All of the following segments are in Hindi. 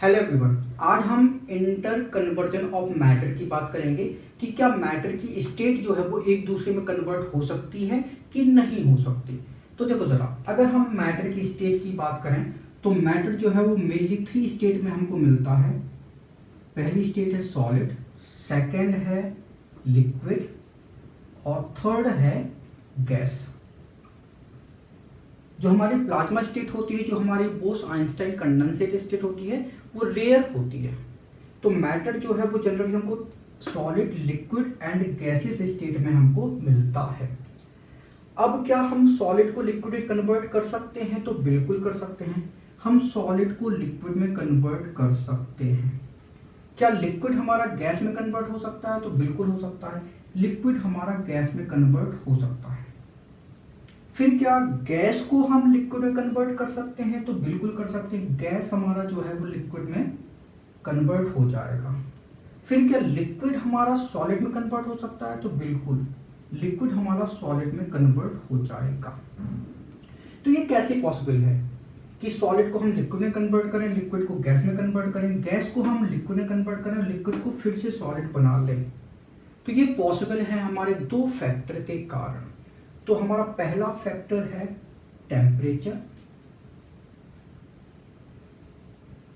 हेलो एवरीवन, आज हम इंटर कन्वर्जन ऑफ मैटर की बात करेंगे कि क्या मैटर की स्टेट जो है वो एक दूसरे में कन्वर्ट हो सकती है कि नहीं हो सकती। तो देखो जरा, अगर हम मैटर की स्टेट की बात करें तो मैटर जो है वो मेनली 3 स्टेट में हमको मिलता है। पहली स्टेट है सॉलिड, सेकेंड है लिक्विड और थर्ड है गैस। जो हमारी प्लाज्मा स्टेट होती है, जो हमारी बोस आइंस्टाइन कंडेंसेट स्टेट होती है, वो रेयर होती है। तो मैटर जो है वो जनरली हमको solid, liquid and gases state में हमको मिलता है। अब क्या हम सॉलिड को लिक्विड में कन्वर्ट कर सकते हैं? तो बिल्कुल कर सकते हैं। हम सॉलिड को लिक्विड में कन्वर्ट कर सकते हैं। क्या लिक्विड हमारा गैस में कन्वर्ट हो सकता है? तो बिल्कुल हो सकता है। लिक्विड हमारा गैस में कन्वर्ट हो सकता है। फिर क्या गैस को हम लिक्विड में कन्वर्ट कर सकते हैं? तो बिल्कुल कर सकते हैं। गैस हमारा जो है वो लिक्विड में कन्वर्ट हो जाएगा। फिर क्या लिक्विड हमारा सॉलिड में कन्वर्ट हो सकता है? तो बिल्कुल लिक्विड हमारा सॉलिड में कन्वर्ट हो जाएगा। तो ये कैसे पॉसिबल है कि सॉलिड को हम लिक्विड में कन्वर्ट करें, लिक्विड को गैस में कन्वर्ट करें, गैस को हम लिक्विड में कन्वर्ट करें, लिक्विड को फिर से सॉलिड बना लें? तो ये पॉसिबल है हमारे 2 फैक्टर के कारण। तो हमारा पहला फैक्टर है टेम्परेचर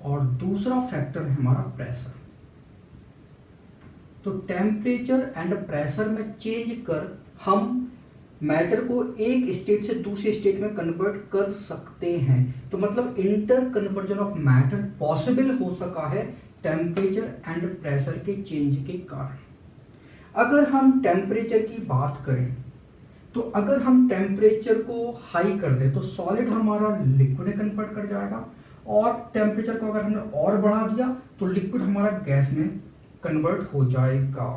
और दूसरा फैक्टर है हमारा प्रेशर। तो टेम्परेचर एंड प्रेशर में चेंज कर हम मैटर को एक स्टेट से दूसरी स्टेट में कन्वर्ट कर सकते हैं। तो मतलब inter conversion of matter possible हो सका है टेम्परेचर एंड प्रेशर के चेंज के कारण। अगर हम टेम्परेचर की बात करें तो अगर हम टेम्परेचर को हाई कर दें तो सॉलिड हमारा लिक्विड में कन्वर्ट कर जाएगा, और टेम्परेचर को अगर हमने और बढ़ा दिया तो लिक्विड हमारा गैस में कन्वर्ट हो जाएगा।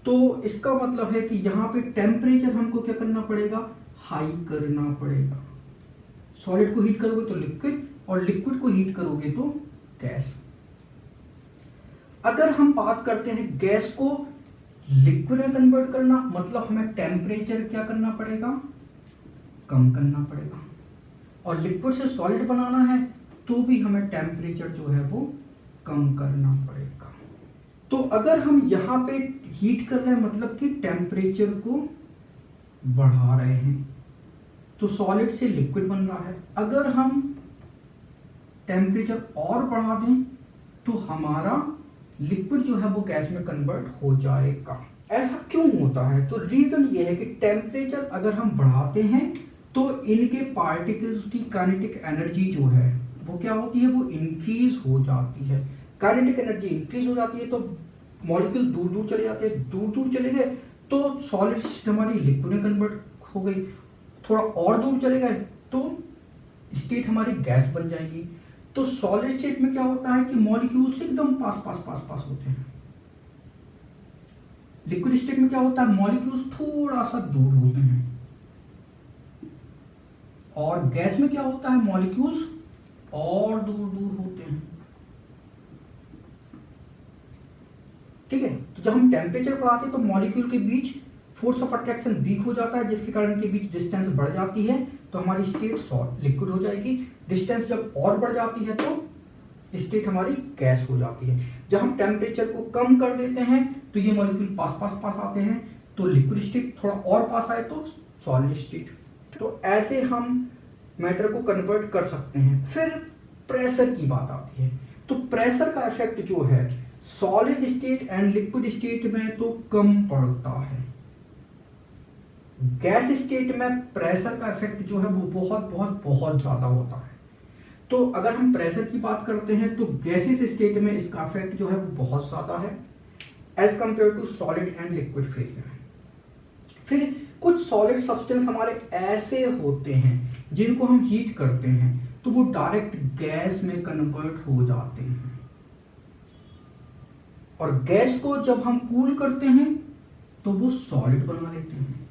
तो इसका मतलब है कि यहाँ पे टेम्परेचर हमको क्या करना पड़ेगा? हाई करना पड़ेगा। सॉलिड को हीट करोगे तो लिक्विड, और लिक्विड को हीट करोगे तो गैस। अगर हम बात करते हैं गैस को लिक्विड में कन्वर्ट करना, मतलब हमें टेम्परेचर क्या करना पड़ेगा? कम करना पड़ेगा। और लिक्विड से सॉलिड बनाना है तो भी हमें टेम्परेचर जो है वो कम करना पड़ेगा। तो अगर हम यहाँ पे हीट कर रहे हैं मतलब कि टेम्परेचर को बढ़ा रहे हैं, तो सॉलिड से लिक्विड बन रहा है। अगर हम टेम्परेचर और बढ़ा दें तो हमारा लिक्विड जो है वो गैस में कन्वर्ट हो जाएगा। ऐसा क्यों होता है? तो रीजन ये है कि टेम्परेचर अगर हम बढ़ाते हैं तो इनके पार्टिकल्स की काइनेटिक एनर्जी जो है वो क्या होती है? वो इंक्रीज हो जाती है। काइनेटिक एनर्जी इंक्रीज हो जाती है तो मॉलिक्यूल दूर दूर चले जाते हैं। दूर दूर चले गए तो सॉलिड स्टेट हमारी लिक्विड में कन्वर्ट हो गई। थोड़ा और दूर चले गए तो स्टेट हमारी गैस बन जाएगी। तो सॉलिड स्टेट में क्या होता है कि मॉलिक्यूल्स एकदम पास पास पास पास होते हैं। लिक्विड स्टेट में क्या होता है? मॉलिक्यूल्स थोड़ा सा दूर होते हैं। और गैस में क्या होता है? मॉलिक्यूल्स और दूर दूर होते हैं। ठीक है। तो जब हम टेम्परेचर बढ़ाते हैं तो मॉलिक्यूल के बीच फोर्स ऑफ अट्रैक्शन वीक हो जाता है, जिसके कारण के बीच डिस्टेंस बढ़ जाती है, तो हमारी स्टेट लिक्विड हो जाएगी। डिस्टेंस जब और बढ़ जाती है तो स्टेट हमारी गैस हो जाती है। जब हम टेम्परेचर को कम कर देते हैं तो ये मॉलिक्यूल पास पास पास आते हैं, तो लिक्विड स्टेट थोड़ा और पास आए तो सॉलिड स्टेट। तो ऐसे हम मैटर को कन्वर्ट कर सकते हैं। फिर प्रेशर की बात आती है। तो प्रेशर का इफेक्ट जो है solid state and liquid state में तो कम पड़ता है। गैस स्टेट में प्रेशर का इफेक्ट जो है वो बहुत बहुत बहुत ज्यादा होता है। तो अगर हम प्रेशर की बात करते हैं तो गैसेस स्टेट में इसका इफेक्ट जो है वो बहुत ज्यादा है as compare to solid and liquid phase में। फिर कुछ सॉलिड सब्सटेंस हमारे ऐसे होते हैं जिनको हम हीट करते हैं तो वो डायरेक्ट गैस में कन्वर्ट हो जाते हैं, और गैस को जब हम कूल करते हैं तो वो सॉलिड बना लेते हैं।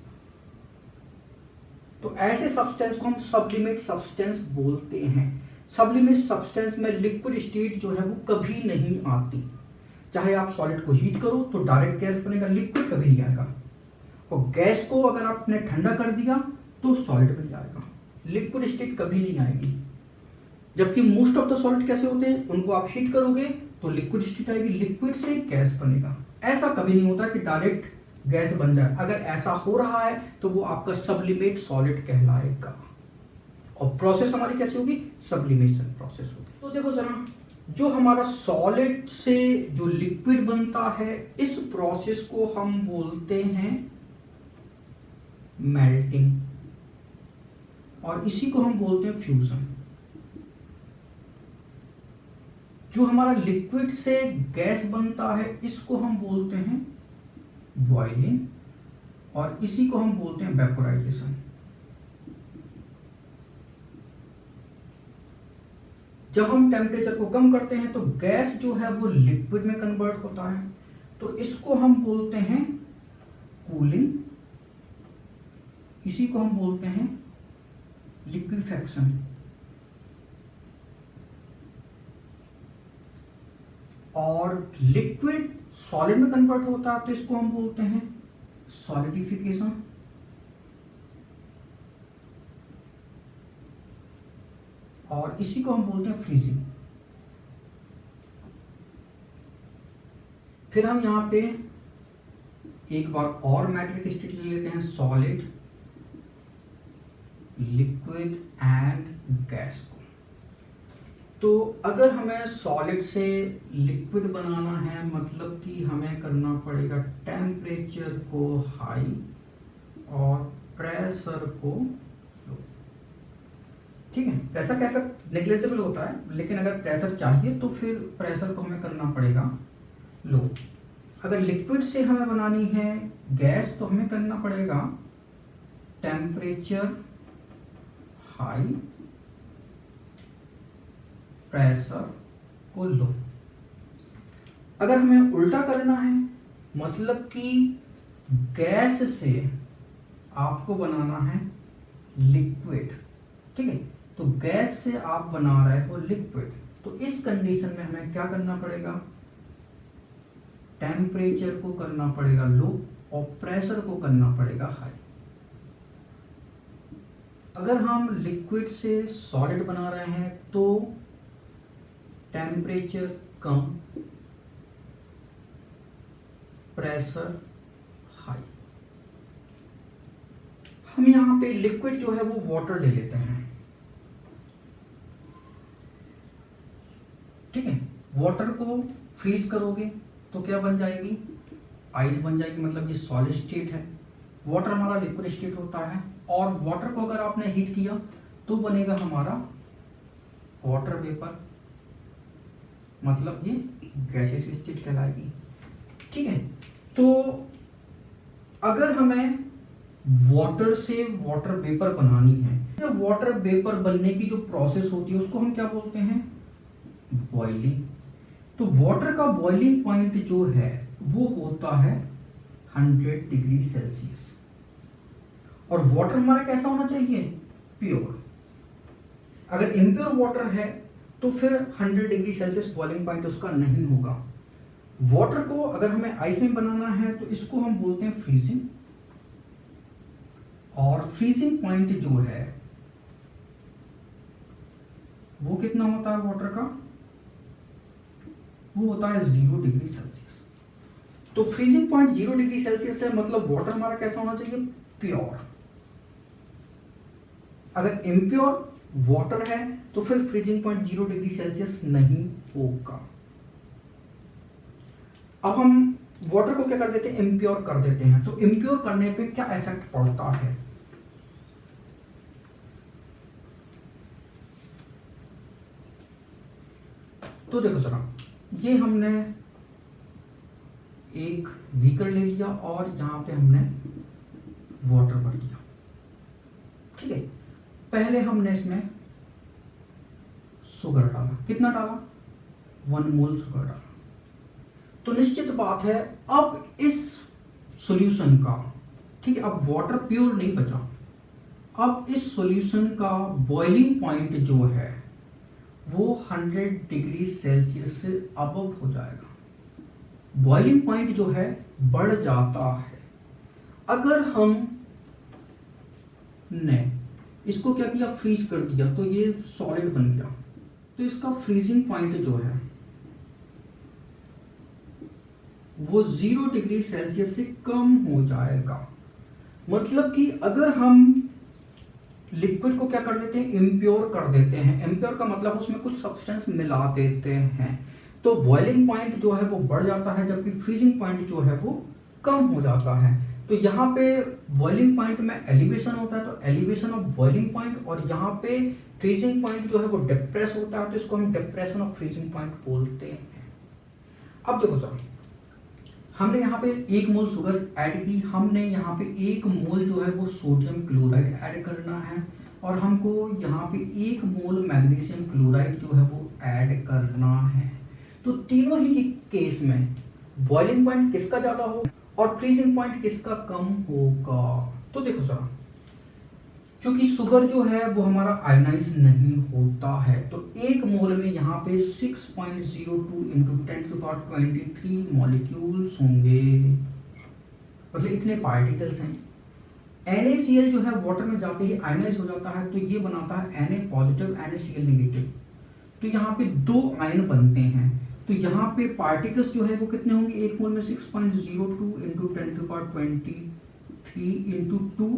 तो ऐसे सब्सटेंस को हम सब्लिमेट सब्सटेंस बोलते हैं। सब्लिमेट सब्सटेंस में लिक्विड स्टेट जो है वो कभी नहीं आती। चाहे आप सॉलिड को हीट करो तो डायरेक्ट गैस बनेगा, लिक्विड कभी नहीं आएगा। और गैस को अगर आपने ठंडा कर दिया तो सॉलिड बन जाएगा, लिक्विड स्टेट कभी नहीं आएगी। जबकि मोस्ट ऑफ द सॉलिड कैसे होते हैं, उनको आप हीट करोगे तो लिक्विड स्टेट आएगी, लिक्विड से गैस बनेगा। ऐसा कभी नहीं होता कि डायरेक्ट गैस बन जाए। अगर ऐसा हो रहा है तो वो आपका सब्लिमेट सॉलिड कहलाएगा। और प्रोसेस हमारी कैसी होगी, सब्लिमेशन प्रोसेस होगी। तो देखो जरा, जो हमारा सॉलिड से जो लिक्विड बनता है, इस प्रोसेस को हम बोलते हैं मेल्टिंग, और इसी को हम बोलते हैं फ्यूजन। जो हमारा लिक्विड से गैस बनता है, इसको हम बोलते हैं बॉइलिंग, और इसी को हम बोलते हैं वेपोराइजेशन। जब हम टेम्परेचर को कम करते हैं तो गैस जो है वो लिक्विड में कन्वर्ट होता है, तो इसको हम बोलते हैं कूलिंग, इसी को हम बोलते हैं लिक्विफेक्शन। और लिक्विड सॉलिड में कन्वर्ट होता है तो इसको हम बोलते हैं सॉलिडिफिकेशन। और इसी को हम बोलते हैं फ्रीजिंग। फिर हम यहां पे एक बार और मैटर की स्टेट ले लेते हैं, सॉलिड, लिक्विड एंड गैस को। तो अगर हमें सॉलिड से लिक्विड बनाना है, मतलब कि हमें करना पड़ेगा टेम्परेचर को हाई और प्रेशर को लो। ठीक है, प्रेशर का इफेक्ट नेग्लिजिबल होता है, लेकिन अगर प्रेशर चाहिए तो फिर प्रेशर को हमें करना पड़ेगा लो। अगर लिक्विड से हमें बनानी है गैस तो हमें करना पड़ेगा टेम्परेचर हाई, प्रेशर को लो। अगर हमें उल्टा करना है, मतलब कि गैस से आपको बनाना है लिक्विड, ठीक है, तो गैस से आप बना रहे हो लिक्विड, तो इस कंडीशन में हमें क्या करना पड़ेगा, टेम्परेचर को करना पड़ेगा लो और प्रेशर को करना पड़ेगा हाई। अगर हम लिक्विड से सॉलिड बना रहे हैं तो टेम्परेचर कम, प्रेशर हाई। हम यहां पे लिक्विड जो है वो वाटर ले लेते हैं, ठीक है। वाटर को फ्रीज करोगे तो क्या बन जाएगी, आइस बन जाएगी, मतलब ये सॉलिड स्टेट है। वाटर हमारा लिक्विड स्टेट होता है, और वाटर को अगर आपने हीट किया तो बनेगा हमारा वाटर वेपर, मतलब ये गैसियस स्टेट कहलाएगी। ठीक है, तो अगर हमें वाटर से वाटर वेपर बनानी है, तो वाटर वेपर बनने की जो प्रोसेस होती है उसको हम क्या बोलते हैं, बॉइलिंग। तो वाटर का बॉइलिंग पॉइंट जो है वो होता है 100 डिग्री सेल्सियस। और वाटर हमारा कैसा होना चाहिए, प्योर। अगर इम्प्योर वाटर है तो फिर 100 डिग्री सेल्सियस बॉइलिंग पॉइंट उसका नहीं होगा। वाटर को अगर हमें आइस में बनाना है तो इसको हम बोलते हैं फ्रीजिंग। और फ्रीजिंग पॉइंट जो है वो कितना होता है वाटर का, वो होता है 0 डिग्री सेल्सियस। तो फ्रीजिंग पॉइंट 0 डिग्री सेल्सियस है, मतलब वाटर हमारा कैसा होना चाहिए, प्योर। अगर इम्प्योर वाटर है तो फिर फ्रीजिंग पॉइंट 0 डिग्री सेल्सियस नहीं होगा। अब हम वाटर को क्या कर देते हैं, इम्प्योर कर देते हैं। तो इम्प्योर करने पे क्या इफेक्ट पड़ता है, तो देखो जरा, ये हमने एक बीकर ले लिया और यहां पे हमने वाटर भर दिया, ठीक है। पहले हमने इसमें शुगर डाला, कितना डाला, 1 मोल शुगर डाला। तो निश्चित बात है अब इस सॉल्यूशन का, ठीक है, अब वाटर प्योर नहीं बचा, अब इस सॉल्यूशन का बॉइलिंग पॉइंट जो है वो 100 डिग्री सेल्सियस से अबव हो जाएगा। बॉइलिंग पॉइंट जो है बढ़ जाता है। अगर हम ने इसको क्या किया, फ्रीज कर दिया, तो ये सॉलिड बन गया, तो इसका फ्रीजिंग पॉइंट जो है वो 0 डिग्री सेल्सियस से कम हो जाएगा। मतलब कि अगर हम लिक्विड को क्या कर देते हैं, इम्प्योर कर देते हैं। इम्प्योर का मतलब उसमें कुछ सब्सटेंस मिला देते हैं, तो बॉइलिंग पॉइंट जो है वो बढ़ जाता है, जबकि फ्रीजिंग पॉइंट जो है वो कम हो जाता है। तो यहाँ पे बॉइलिंग पॉइंट में एलिवेशन होता है, तो एलिवेशन ऑफ बॉइलिंग पॉइंट, और यहाँ पे फ्रीजिंग पॉइंट जो है वो डिप्रेस होता है, तो इसको हम डिप्रेशन ऑफ फ्रीजिंग पॉइंट बोलते हैं। अब देखो सर, हमने यहाँ पे 1 मोल शुगर ऐड की, हमने यहाँ पे 1 मोल जो है वो सोडियम क्लोराइड ऐड करना है, और हमको यहाँ पे 1 मोल मैग्नीशियम क्लोराइड जो है वो ऐड करना है। तो तीनों ही केस में बॉइलिंग पॉइंट किसका ज़्यादा होगा और फ्रीजिंग पॉइंट किसका कम होगा। तो देखो सर, क्योंकि शुगर जो है वो हमारा आयनाइज नहीं होता है, तो 1 मोल में यहाँ पे 6.02 इंटू 10⁻23 मॉलिक्यूल्स होंगे, मतलब इतने पार्टिकल्स हैं। NaCl जो है वाटर में जाते ही आयनाइज हो जाता है, तो ये बनाता है Na पॉजिटिव NaCl नेगेटिव, तो यहाँ पे 2 आयन बनते हैं। तो यहाँ पे पार्टिकल्स जो है वो कितने होंगे, 1 मोल में 6.02 इंटू 10⁻23 इंटू 2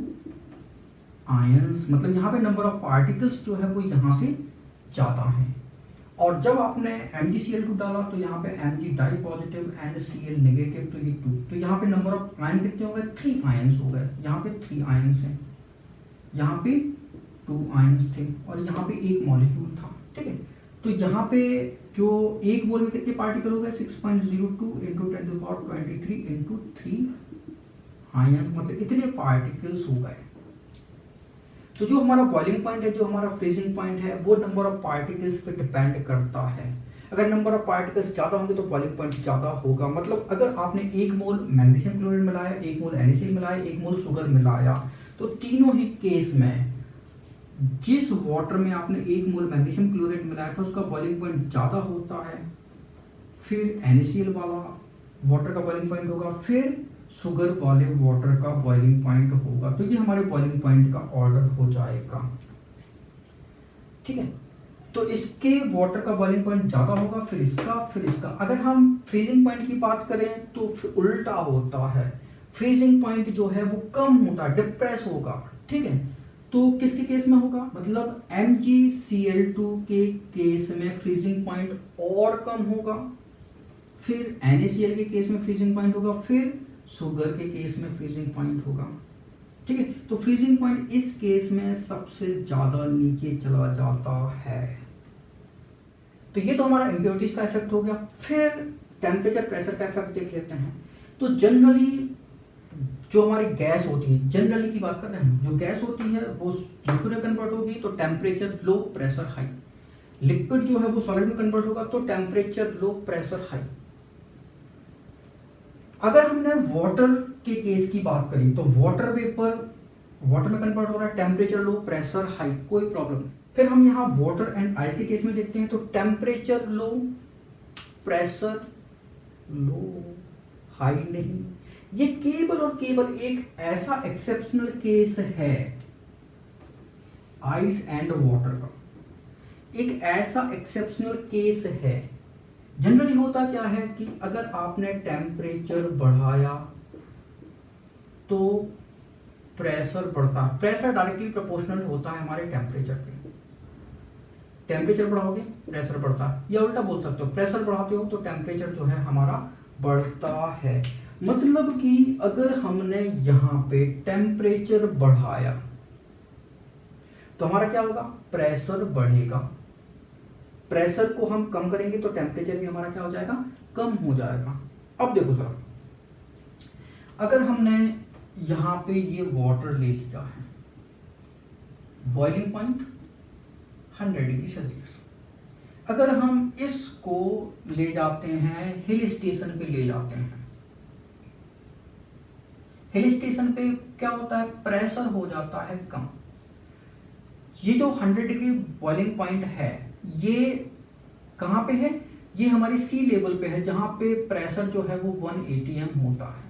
आयंस, मतलब यहाँ पे नंबर ऑफ पार्टिकल्स जो है वो यहाँ से ज़्यादा है। और जब आपने MgCl2 डाला तो यहाँ पे Mg di positive NaCl negative, तो ये 2, तो यहाँ पे नंबर ऑफ आयन कितने हो गए, 3 आयंस हो गए। यहाँ पे 3 आयंस हैं, यहाँ पे 2 आयंस थे, और यहाँ पे 1 मॉलिक्यूल था, ठीक है। तो यहाँ पे जो 1 मोल में कितने पार्टिकल हो गए, 6.02 इंटू 10⁻23 इंटू 3 आयन, मतलब इतने पार्टिकल्स हो गए। तो जो हमारा बॉइलिंग पॉइंट है, जो हमारा फ्रीजिंग पॉइंट है, वो नंबर ऑफ पार्टिकल्स पे डिपेंड करता है। अगर नंबर ऑफ पार्टिकल्स ज़्यादा होंगे तो बॉइलिंग पॉइंट ज़्यादा होगा। मतलब अगर आपने 1 मोल मैग्नीशियम क्लोराइड मिलाया, 1 मोल NaCl मिलाया, 1 मोल शुगर मिलाया, तो तीनों ही केस में जिस वाटर में आपने 1 मोल मैग्नीशियम क्लोराइड मिलाया था उसका बॉइलिंग पॉइंट ज़्यादा होता है, फिर NaCl वाला वाटर का बॉइलिंग पॉइंट होगा, फिर शुगर वाले वाटर का बॉइलिंग पॉइंट होगा। तो ये हमारे बॉइलिंग पॉइंट का ऑर्डर हो जाएगा, ठीक है। तो इसके वाटर का बॉइलिंग पॉइंट ज़्यादा होगा, फिर इसका। अगर हम फ्रीजिंग पॉइंट की बात करें तो फिर उल्टा होता है, फ्रीजिंग पॉइंट जो है वो कम होता है, डिप्रेस होगा, ठीक है। तो किसके केस में होगा, मतलब MgCl2 के केस में फ्रीजिंग पॉइंट और कम होगा, फिर NaCl के केस में फ्रीजिंग पॉइंट होगा, फिर शुगर के केस में फ्रीजिंग पॉइंट होगा, ठीक है। तो फ्रीजिंग पॉइंट इस केस में सबसे ज्यादा नीचे चला जाता है। तो ये तो हमारा इम्प्योरिटीज का इफेक्ट हो गया। फिर टेम्परेचर प्रेशर का इफेक्ट देख लेते हैं। तो जनरली जो हमारी गैस होती है, जनरली की बात कर रहे हैं, जो गैस होती है वो लिक्विड में कन्वर्ट होगी तो temperature low pressure high, liquid जो है वो सॉलिड में कन्वर्ट होगा तो टेम्परेचर लो प्रेशर हाई। अगर हमने वाटर के केस की बात करी तो वाटर वेपर वाटर में कन्वर्ट हो रहा है, टेम्परेचर लो प्रेशर हाई, कोई प्रॉब्लम नहीं। फिर हम यहाँ वाटर एंड आइस के केस में देखते हैं तो temperature low pressure low high नहीं। ये केवल और केवल एक ऐसा एक्सेप्शनल केस है आइस एंड वाटर का, एक ऐसा एक्सेप्शनल केस है। जनरली होता क्या है कि अगर आपने टेम्परेचर बढ़ाया तो प्रेशर बढ़ता है, प्रेशर डायरेक्टली प्रोपोर्शनल होता है हमारे टेम्परेचर के। टेम्परेचर बढ़ाओगे प्रेशर बढ़ता है, या उल्टा बोल सकते हो प्रेशर बढ़ाते हो तो टेम्परेचर जो है हमारा बढ़ता है। मतलब कि अगर हमने यहाँ पे टेम्परेचर बढ़ाया तो हमारा क्या होगा, प्रेशर बढ़ेगा। प्रेशर को हम कम करेंगे तो टेम्परेचर भी हमारा क्या हो जाएगा, कम हो जाएगा। अब देखो सर, अगर हमने यहाँ पे ये वाटर ले लिया है, बॉइलिंग पॉइंट 100 डिग्री सेल्सियस, अगर हम इसको ले जाते हैं हिल स्टेशन पे ले जाते हैं, हिल स्टेशन पे क्या होता है, प्रेशर हो जाता है कम। ये जो 100 डिग्री बॉइलिंग पॉइंट है ये कहाँ पे है, ये हमारी सी लेवल पे है जहां पे प्रेशर जो है वो 1 atm होता है।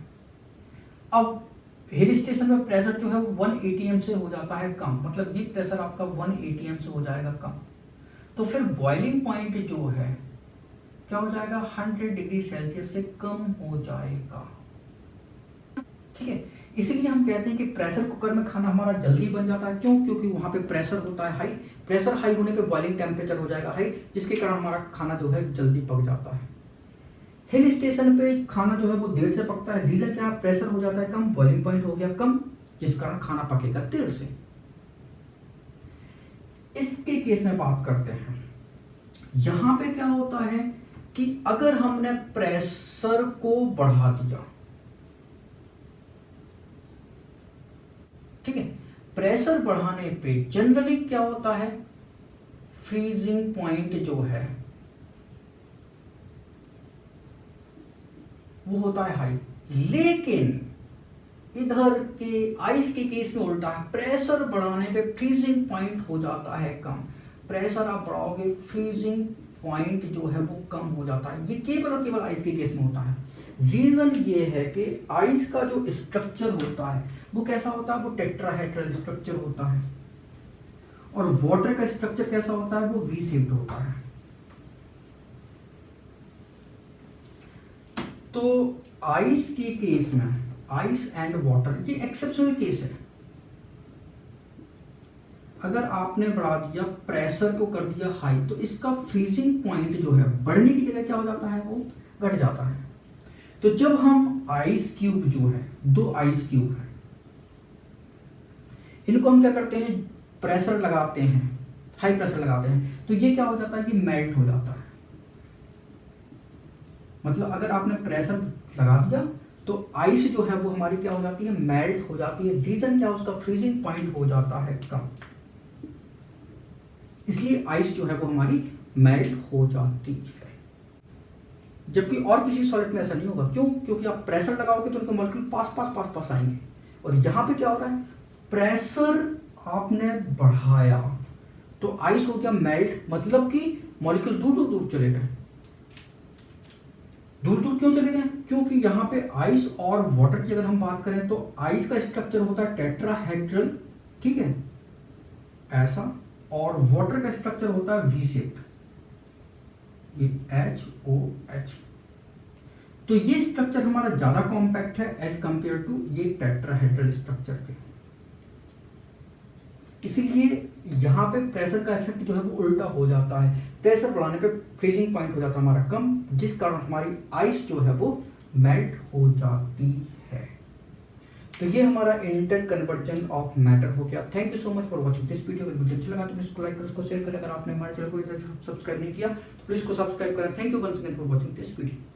अब हिल स्टेशन में प्रेशर जो है वो 1 atm से हो जाता है कम, मतलब ये प्रेशर आपका 1 atm से हो जाएगा कम। तो फिर बॉइलिंग पॉइंट जो है क्या हो जाएगा, 100 डिग्री सेल्सियस से कम हो जाएगा। ठीक है, इसीलिए हम कहते हैं कि प्रेशर कुकर में खाना हमारा जल्दी बन जाता है। क्यों? क्योंकि वहां पे प्रेशर होता है हाई, प्रेशर हाई होने पे बॉइलिंग टेम्परेचर हो जाएगा हाई, जिसके कारण हमारा खाना जो है जल्दी पक जाता है। हिल स्टेशन पे खाना जो है वो देर से पकता है। रीजन क्या है? प्रेशर हो जाता है कम, बॉइलिंग पॉइंट हो गया कम, जिस कारण खाना पकेगा देर से। इसके केस में बात करते हैं, यहां पे क्या होता है कि अगर हमने प्रेशर को बढ़ा दिया, ठीक है, प्रेशर बढ़ाने पे जनरली क्या होता है, फ्रीजिंग पॉइंट जो है वो होता है हाई। लेकिन इधर के आइस के केस में उल्टा है, प्रेशर बढ़ाने पे फ्रीजिंग पॉइंट हो जाता है कम। प्रेशर आप बढ़ाओगे, फ्रीजिंग पॉइंट जो है वो कम हो जाता है। ये केवल और केवल आइस के केस में होता है। रीजन ये है कि आइस का जो स्ट्रक्चर होता है वो कैसा होता है, वो टेट्राहेड्रल स्ट्रक्चर होता है, और वाटर का स्ट्रक्चर कैसा होता है, वो वी शेप्ड होता है। तो आइस के केस में, आइस एंड वाटर, ये एक्सेप्शनल केस है। अगर आपने बढ़ा दिया, प्रेशर को कर दिया हाई, तो इसका फ्रीजिंग पॉइंट जो है बढ़ने की जगह क्या हो जाता है, वो घट जाता है। तो जब हम आइस क्यूब जो है, दो आइस क्यूब है, इनको हम क्या करते हैं, प्रेशर लगाते हैं, हाई प्रेशर लगाते हैं, तो ये क्या हो जाता है, ये मेल्ट हो जाता है। मतलब अगर आपने प्रेशर लगा दिया तो आइस जो है वो हमारी क्या हो जाती है, मेल्ट हो जाती है। रीजन क्या, उसका फ्रीजिंग पॉइंट हो जाता है कम, इसलिए आइस जो है वो हमारी मेल्ट हो जाती है। जबकि और किसी सॉलिड में ऐसा नहीं होगा। क्यों? क्योंकि आप प्रेशर लगाओगे तो उनके मॉलिक्यूल पास पास पास पास आएंगे, और यहां पे क्या हो रहा है, प्रेशर आपने बढ़ाया तो आइस हो गया मेल्ट, मतलब कि मॉलिक्यूल दूर दूर दूर चले गए। दूर दूर क्यों चले गए? क्योंकि यहाँ पे आइस और वाटर की अगर हम बात करें तो आइस का स्ट्रक्चर होता है टेट्राहेड्रल, ठीक है, ऐसा, और वाटर का स्ट्रक्चर होता है वी शेप, ये HOH। तो ये स्ट्रक्चर हमारा ज्यादा कॉम्पैक्ट है एज कंपेयर टू ये टेट्राहेड्रल स्ट्रक्चर के। इसीलिए यहाँ पे प्रेशर का इफेक्ट जो है वो उल्टा हो जाता है। प्रेशर बढ़ाने पे फ्रीजिंग पॉइंट हो जाता है हमारा कम, जिस कारण हमारी आइस जो है वो मेल्ट हो जाती है। तो ये हमारा इंटर कन्वर्जन ऑफ मैटर हो गया। Thank you so much for watching this video. अगर वीडियो अच्छा लगा तो इसको लाइक करें, इसको शेयर करें। अगर आपने हमारे चैनल को सब्सक्राइब नहीं किया तो प्लीज को सब्सक्राइब करें। Thank you once again for watching this video.